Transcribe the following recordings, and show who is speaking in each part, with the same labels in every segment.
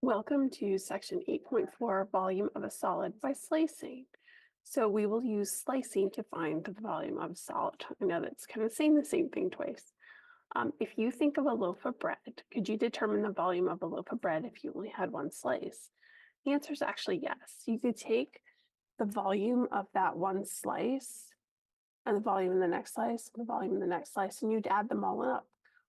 Speaker 1: Welcome to section 8.4, volume of a solid by slicing. So we will use slicing to find the volume of a solid. I know that's kind of saying the same thing twice. If you think of a loaf of bread, could you determine the volume of a loaf of bread if you only had one slice? The answer is actually yes. You could take the volume of that one slice and the volume in the next slice and the volume in the next slice, and you'd add them all up.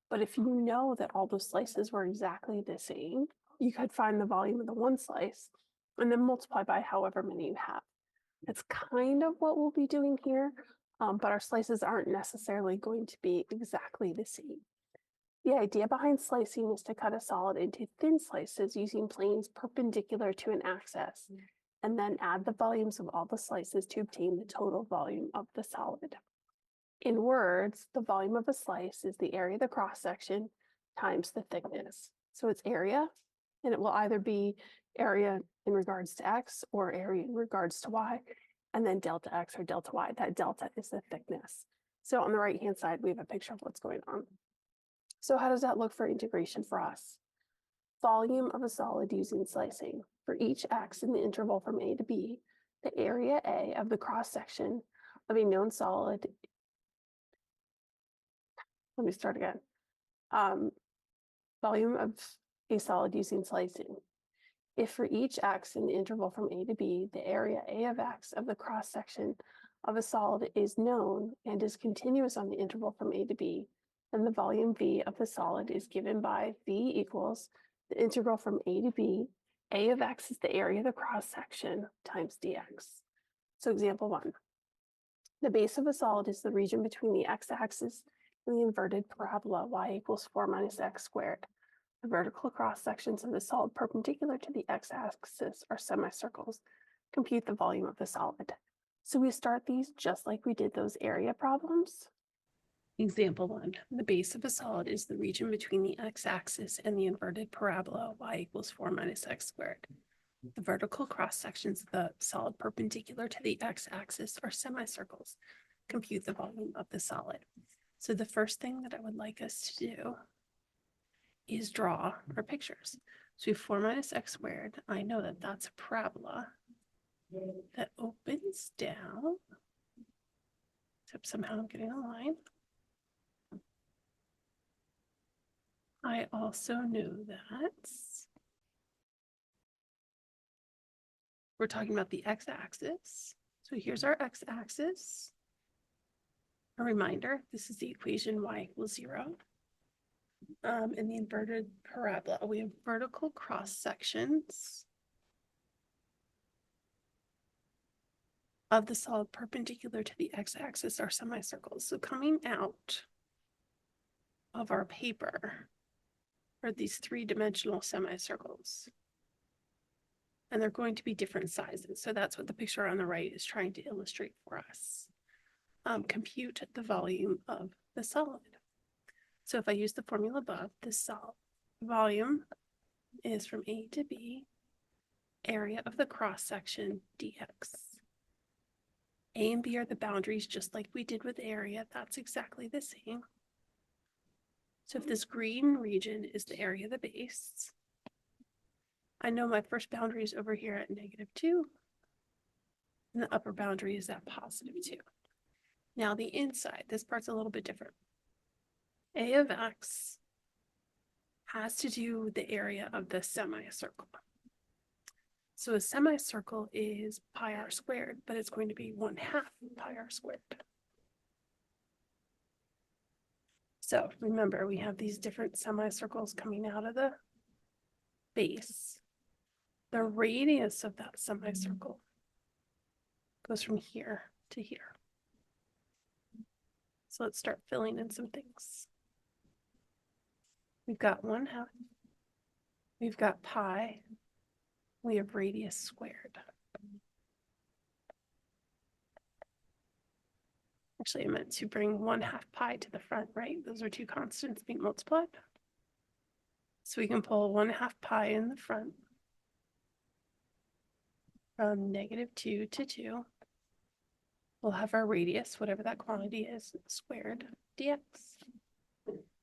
Speaker 1: But if you know that all those slices were exactly the same, you could find the volume of the one slice and then multiply by however many you have. That's kind of what we'll be doing here, but our slices aren't necessarily going to be exactly the same. The idea behind slicing is to cut a solid into thin slices using planes perpendicular to an axis, and then add the volumes of all the slices to obtain the total volume of the solid. In words, the volume of a slice is the area of the cross-section times the thickness. So it's area, and it will either be area in regards to x or area in regards to y, and then delta x or delta y. That delta is the thickness. So on the right-hand side, we have a picture of what's going on. So how does that look for integration for us? Volume of a solid using slicing. For each x in the interval from A to B, the area A of the cross-section of a known solid. Let me start again. Volume of a solid using slicing. If for each x in the interval from A to B, the area A of x of the cross-section of a solid is known and is continuous on the interval from A to B, then the volume V of the solid is given by V equals the integral from A to B. A of x is the area of the cross-section times dx. So example 1. The base of a solid is the region between the x-axis and the inverted parabola y equals 4 minus x squared. The vertical cross-sections of the solid perpendicular to the x-axis are semicircles. Compute the volume of the solid. So we start these just like we did those area problems. Example 1. The base of a solid is the region between the x-axis and the inverted parabola y equals 4 minus x squared. The vertical cross-sections of the solid perpendicular to the x-axis are semicircles. Compute the volume of the solid. So the first thing that I would like us to do is draw our pictures. So we have 4 minus x squared. I know that that's a parabola that opens down, except somehow I'm getting a line. I also know that we're talking about the x-axis. So here's our x-axis. A reminder, this is the equation y equals 0. In the inverted parabola, we have vertical cross sections of the solid perpendicular to the x-axis are semicircles. So coming out of our paper are these three-dimensional semicircles. And they're going to be different sizes. So that's what the picture on the right is trying to illustrate for us. Compute the volume of the solid. So if I use the formula above, the solid volume is from A to B, area of the cross-section dx. A and B are the boundaries, just like we did with area. That's exactly the same. So if this green region is the area of the base, I know my first boundary is over here at -2, and the upper boundary is at +2. Now the inside, this part's a little bit different. A of x has to do with the area of the semicircle. So a semicircle is pi r squared, but it's going to be 1/2 pi r squared. So remember, we have these different semicircles coming out of the base. The radius of that semicircle goes from here to here. So let's start filling in some things. We've got 1/2. We've got pi. We have radius squared. Actually, I meant to bring 1/2 pi to the front, right? Those are two constants being multiplied. So we can pull 1/2 pi in the front from -2 to 2. We'll have our radius, whatever that quantity is, squared dx.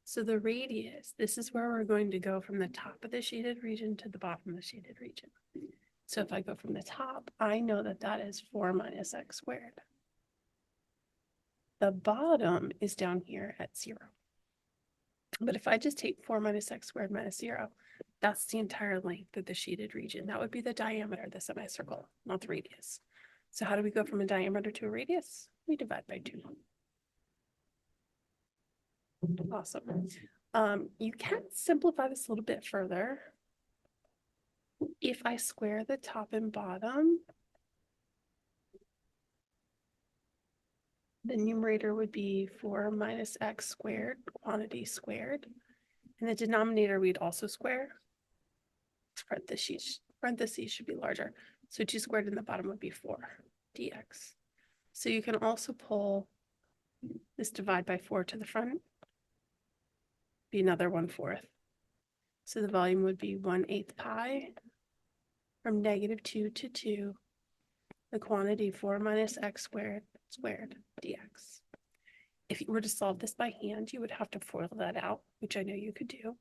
Speaker 1: So the radius, this is where we're going to go from the top of the shaded region to the bottom of the shaded region. So if I go from the top, I know that that is 4 minus x squared. The bottom is down here at 0. But if I just take 4 minus x squared minus 0, that's the entire length of the shaded region. That would be the diameter of the semicircle, not the radius. So how do we go from a diameter to a radius? We divide by 2. Awesome. You can simplify this a little bit further. If I square the top and bottom, the numerator would be 4 minus x squared, quantity squared. And the denominator we'd also square. Parentheses should be larger. So 2 squared in the bottom would be 4 dx. So you can also pull this divide by 4 to the front, be another 1/4. So the volume would be 1/8 pi from -2 to 2, the quantity 4 minus x squared dx. If you were to solve this by hand, you would have to FOIL that out, which I know you could do.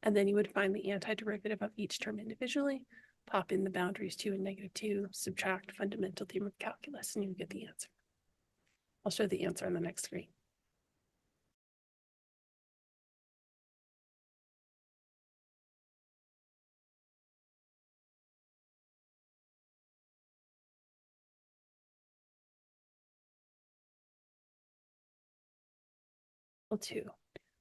Speaker 1: And then you would find the antiderivative of each term individually, pop in the boundaries 2 and -2, subtract fundamental theorem of calculus, and you get the answer. I'll show the answer on the next screen. Example 2.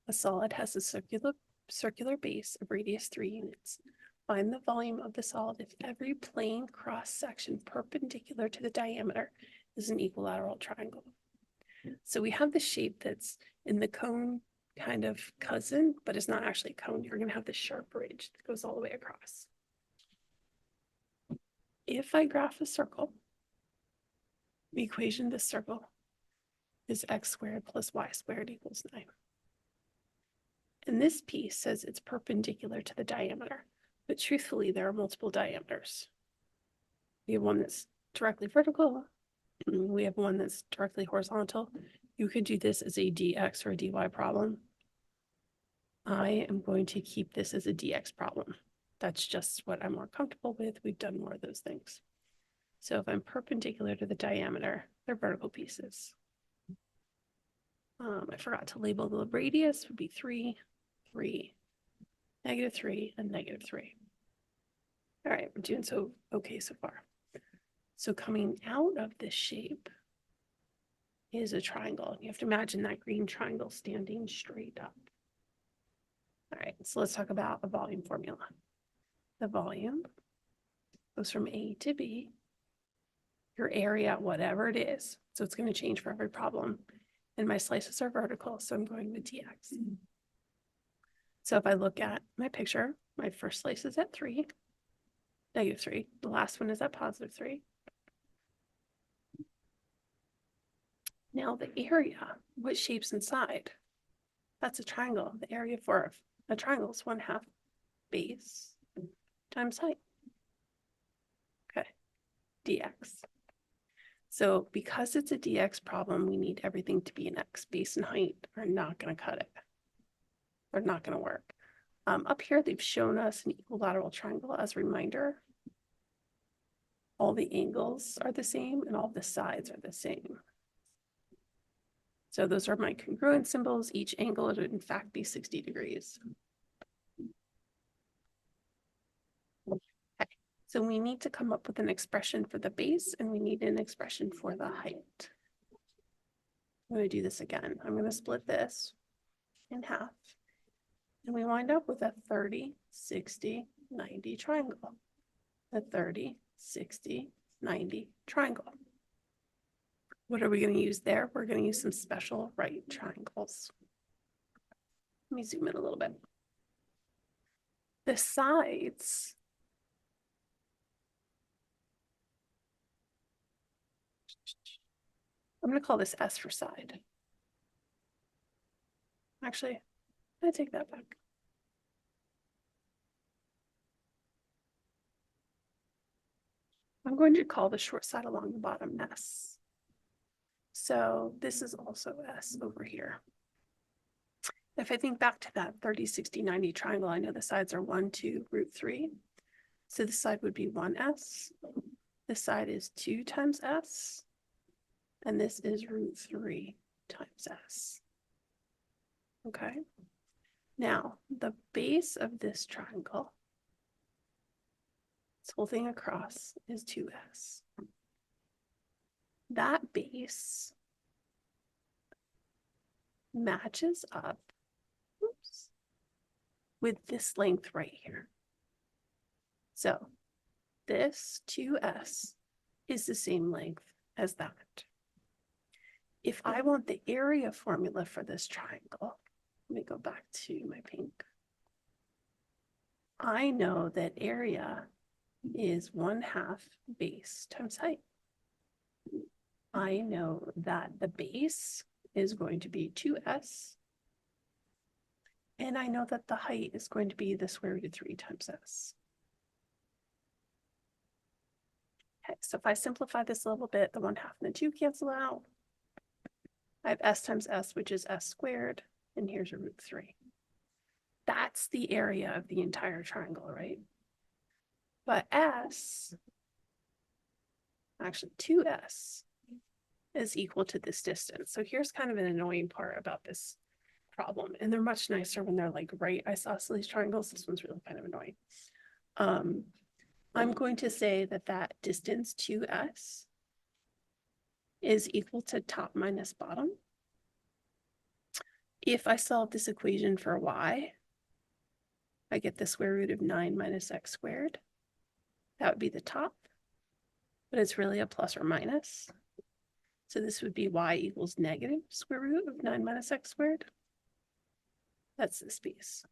Speaker 1: A solid has a circular base of radius 3 units. Find the volume of the solid if every plane cross-section perpendicular to the diameter is an equilateral triangle. So we have the shape that's in the cone kind of cousin, but it's not actually a cone. You're going to have this sharp ridge that goes all the way across. If I graph a circle, the equation of this circle is x squared plus y squared equals 9. And this piece says it's perpendicular to the diameter, but truthfully, there are multiple diameters. We have one that's directly vertical. We have one that's directly horizontal. You could do this as a dx or a dy problem. I am going to keep this as a dx problem. That's just what I'm more comfortable with. We've done more of those things. So if I'm perpendicular to the diameter, they're vertical pieces. I forgot to label the radius would be 3, 3, -3, and -3. All right, we're doing so okay so far. So coming out of this shape is a triangle. You have to imagine that green triangle standing straight up. All right, so let's talk about a volume formula. The volume goes from A to B, your area, whatever it is. So it's going to change for every problem. And my slices are vertical, so I'm going with dx. So if I look at my picture, my first slice is at 3, -3. The last one is at +3. Now the area, what shape's inside? That's a triangle. The area for a triangle is 1/2 base times height. Okay, dx. So because it's a dx problem, we need everything to be an x. Base and height are not going to cut it. They're not going to work. Up here, they've shown us an equilateral triangle as a reminder. All the angles are the same and all the sides are the same. So those are my congruent symbols. Each angle would in fact be 60 degrees. Okay. So we need to come up with an expression for the base and we need an expression for the height. I'm going to do this again. I'm going to split this in half. And we wind up with a 30, 60, 90 triangle. A 30, 60, 90 triangle. What are we going to use there? We're going to use some special right triangles. Let me zoom in a little bit. The sides I'm going to call this S for side. Actually, I take that back. I'm going to call the short side along the bottom S. So this is also S over here. If I think back to that 30, 60, 90 triangle, I know the sides are 1, 2, root 3. So this side would be 1s. This side is 2 times s. And this is root 3 times s. Okay. Now, the base of this triangle, this whole thing across, is 2s. That base matches up, oops, with this length right here. So this 2s is the same length as that. If I want the area formula for this triangle, let me go back to my pink. I know that area is 1/2 base times height. I know that the base is going to be 2s. And I know that the height is going to be the square root of 3 times s. Okay, so if I simplify this a little bit, the 1/2 and the 2 cancel out. I have s times s, which is s squared, and here's a root 3. That's the area of the entire triangle, right? But s, actually 2s, is equal to this distance. So here's kind of an annoying part about this problem. And they're much nicer when they're like right isosceles triangles. This one's really kind of annoying. I'm going to say that that distance 2s is equal to top minus bottom. If I solve this equation for y, I get the square root of 9 minus x squared. That would be the top, but it's really a plus or minus. So this would be y equals negative square root of 9 minus x squared. That's this piece.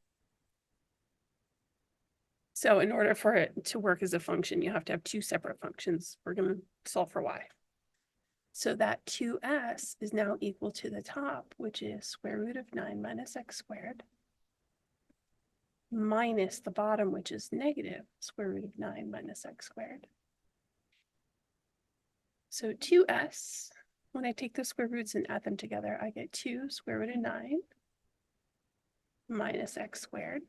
Speaker 1: So in order for it to work as a function, you have to have two separate functions. We're going to solve for y. So that 2s is now equal to the top, which is square root of 9 minus x squared, minus the bottom, which is negative square root of 9 minus x squared. So 2s, when I take the square roots and add them together, I get 2 square root of 9 minus x squared.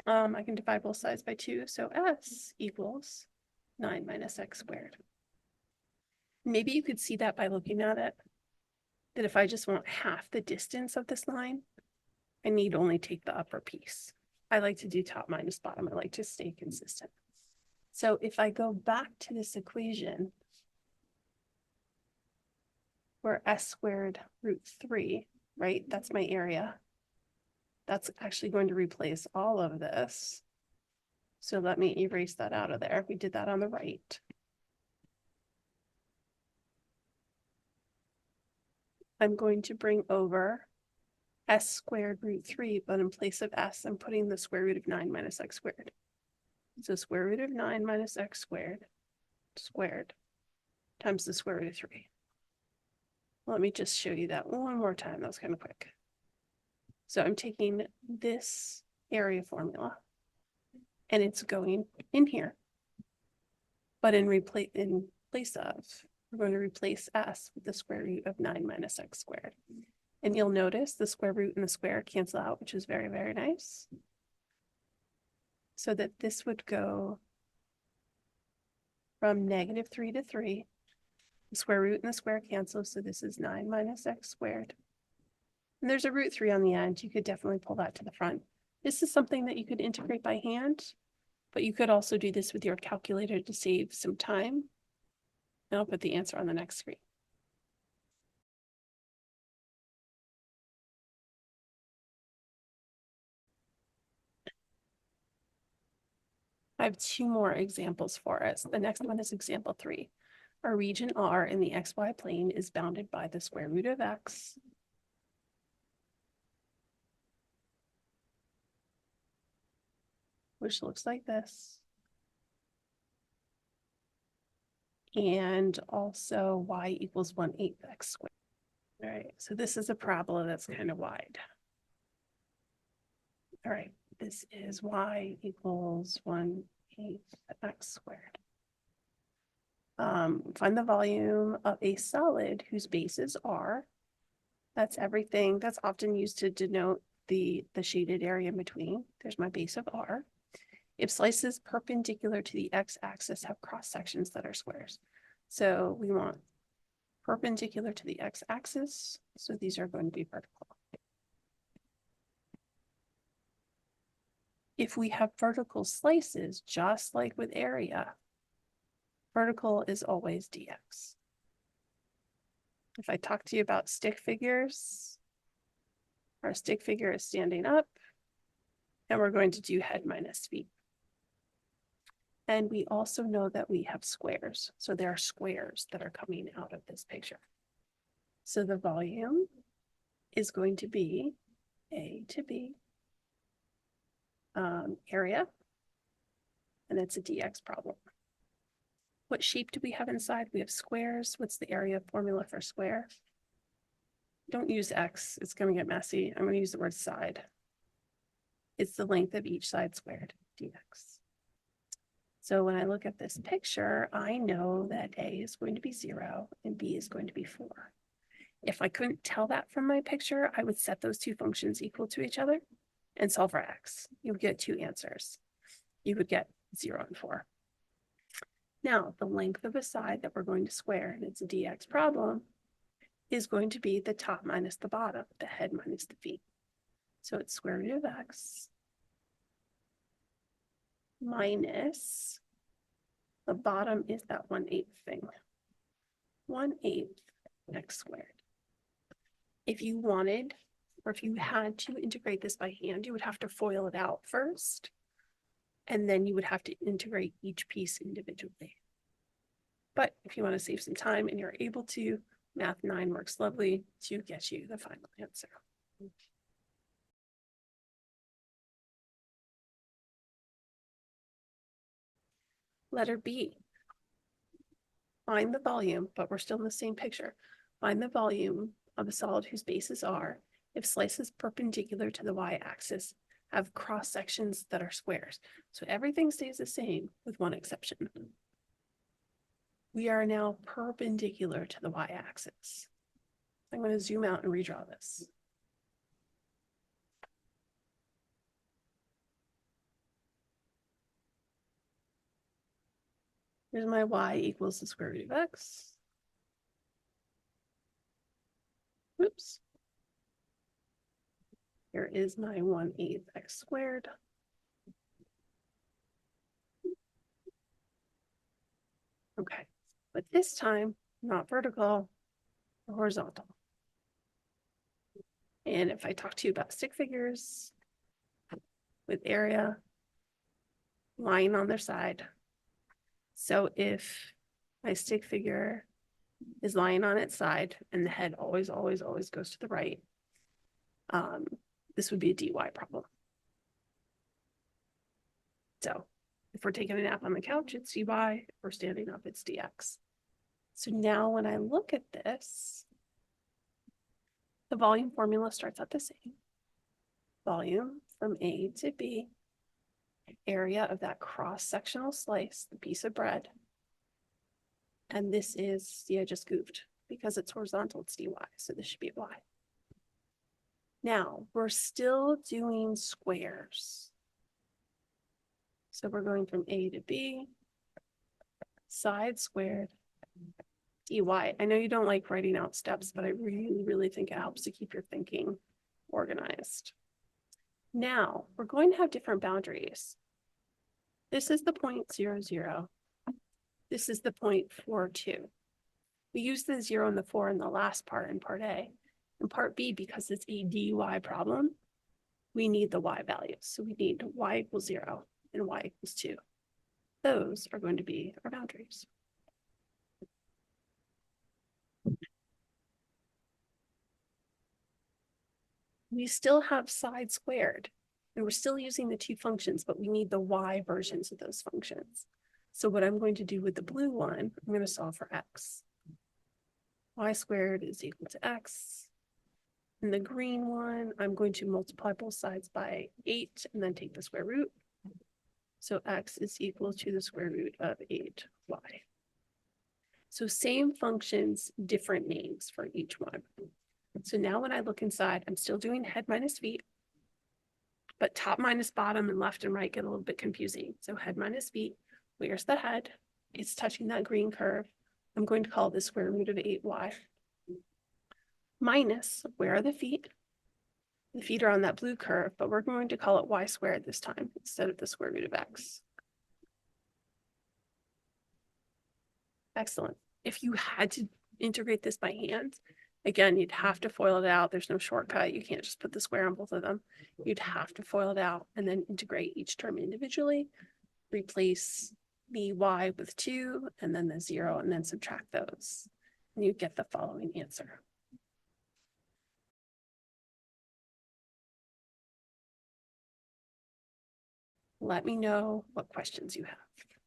Speaker 1: I can divide both sides by 2, so s equals 9 minus x squared. Maybe you could see that by looking at it, that if I just want half the distance of this line, I need only take the upper piece. I like to do top minus bottom. I like to stay consistent. So if I go back to this equation where s squared root 3, right, that's my area. That's actually going to replace all of this. So let me erase that out of there. We did that on the right. I'm going to bring over s squared root 3, but in place of s, I'm putting the square root of 9 minus x squared. So square root of 9 minus x squared times the square root of 3. Let me just show you that one more time. That was kind of quick. So I'm taking this area formula, and it's going in here. But in place of, we're going to replace s with the square root of 9 minus x squared. And you'll notice the square root and the square cancel out, which is very, very nice. So that this would go from negative 3 to 3. The square root and the square cancel, so this is 9 minus x squared. And there's a root 3 on the end. You could definitely pull that to the front. This is something that you could integrate by hand, but you could also do this with your calculator to save some time. And I'll put the answer on the next screen. I have 2 more examples for us. The next one is example 3. Our region R in the xy plane is bounded by the square root of x which looks like this, and also y equals 1/8 x squared. All right, so this is a parabola that's kind of wide. All right, this is y equals 1/8 x squared. Find the volume of a solid whose bases are. That's everything. That's often used to denote the shaded area in between. There's my base of R. If slices perpendicular to the x-axis have cross sections that are squares. So we want perpendicular to the x-axis. So these are going to be vertical. If we have vertical slices, just like with area, vertical is always dx. If I talk to you about stick figures, our stick figure is standing up, and we're going to do head minus feet. And we also know that we have squares. So there are squares that are coming out of this picture. So the volume is going to be A to B area, and it's a dx problem. What shape do we have inside? We have squares. What's the area formula for square? Don't use x, it's going to get messy. I'm going to use the word side. It's the length of each side squared, dx. So when I look at this picture, I know that A is going to be 0 and B is going to be 4. If I couldn't tell that from my picture, I would set those two functions equal to each other and solve for x. You would get two answers. You would get 0 and 4. Now, the length of a side that we're going to square, and it's a dx problem, is going to be the top minus the bottom, the head minus the feet. So it's square root of x minus the bottom is that 1/8 thing. 1/8 x squared. If you wanted, or if you had to integrate this by hand, you would have to FOIL it out first, and then you would have to integrate each piece individually. But if you want to save some time and you're able to, Math 9 works lovely to get you the final answer. Letter B. Find the volume, but we're still in the same picture. Find the volume of a solid whose bases are if slices perpendicular to the y-axis have cross sections that are squares. So everything stays the same with one exception. We are now perpendicular to the y-axis. I'm going to zoom out and redraw this. Here's my y equals the square root of x. Oops. Here is my 1/8 x squared. Okay, but this time, not vertical, horizontal. And if I talk to you about stick figures with area lying on their side. So if my stick figure is lying on its side and the head always goes to the right, this would be a dy problem. So if we're taking a nap on the couch, it's dy. If we're standing up, it's dx. So now when I look at this, the volume formula starts out the same. Volume from A to B, area of that cross-sectional slice, the piece of bread. And this is, see, I just goofed because it's horizontal, it's dy, so this should be y. Now, we're still doing squares. So we're going from A to B, side squared, dy. I know you don't like writing out steps, but I really think it helps to keep your thinking organized. Now, we're going to have different boundaries. This is the point 0, 0. This is the point 4, 2. We use the 0 and the 4 in the last part in part A. In part B, because it's a dy problem, we need the y values. So we need y equals 0 and y equals 2. Those are going to be our boundaries. We still have side squared, and we're still using the two functions, but we need the y versions of those functions. So what I'm going to do with the blue one, I'm going to solve for x. Y squared is equal to x. In the green one, I'm going to multiply both sides by 8 and then take the square root. So x is equal to the square root of 8y. So same functions, different names for each one. So now when I look inside, I'm still doing head minus feet. but top minus bottom and left and right get a little bit confusing. So head minus feet, where's the head? It's touching that green curve. I'm going to call this square root of 8y. Minus, where are the feet? The feet are on that blue curve, but we're going to call it y squared this time instead of the square root of x. Excellent. If you had to integrate this by hand, again, you'd have to FOIL it out. There's no shortcut. You can't just put the square on both of them. You'd have to FOIL it out and then integrate each term individually, replace the y with 2 and then the 0 and then subtract those. And you get the following answer. Let me know what questions you have.